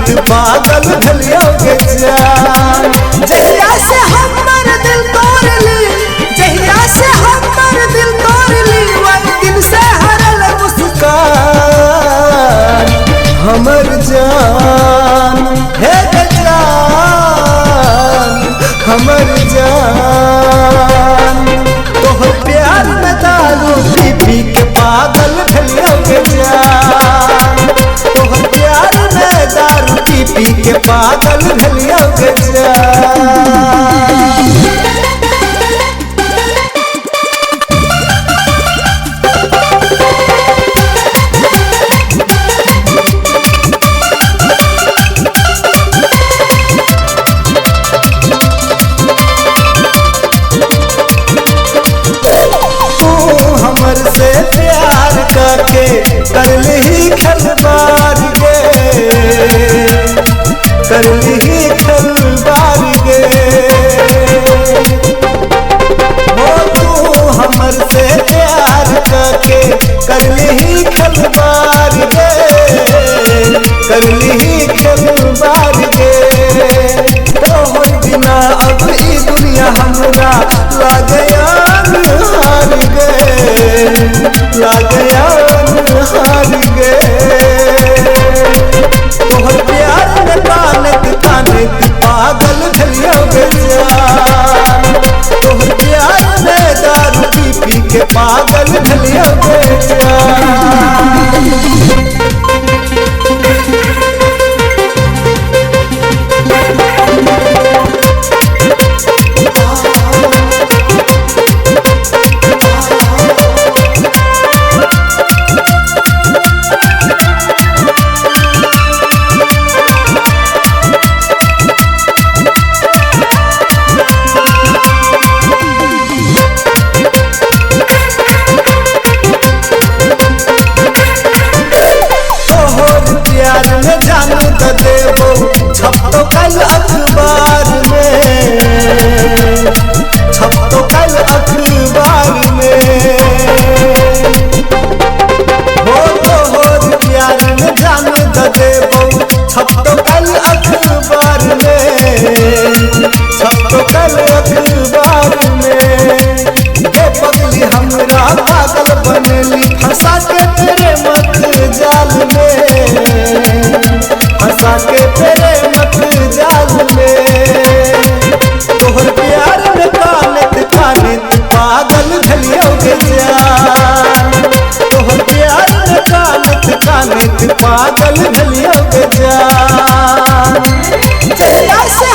कानित पागल भलियोगे जान। जहिया से हमर दिल तोड़ ली, जहिया से हमर दिल तोड़ ली, वही दिन से हरल मुस्कान हमर जान हे जान हमर जान। तोहर प्यार में दारू पी पी के पागल भलियोगे जान। तोहर प्यार में दारू पी पी के पागल भलियोगे जान। हमर से प्यार करके कर ली खलबार गे, कर ली खलबार गे। हो तू हमर से प्यार करके कर ली खलबार गे, कर ली खलबार गे। तोहर बिना अब ई दुनिया हमरा लागया हार गे, लागया हार गे। तोहर प्यार में कानित कानित पागल भलियोगे जान। तोहर प्यार में दारू पी पी के पागल भलियोगे जान। प्यार में जान त देबो छप तो कल अखबार में, छप तो कल अखबार में। हो तोहर प्यार में जान त देबो छप तो कल अखबार में, छप तो कल अखबार में। हे पगली हमरा पागल बनली फंसा के तेरे मत जाल में, फंसा के तेरे मत जाल में। तोहर प्यार में कानित कानित पागल भलियोगे जान। तोहर प्यार में कानित कानित पागल भलियोगे जान। जहिया से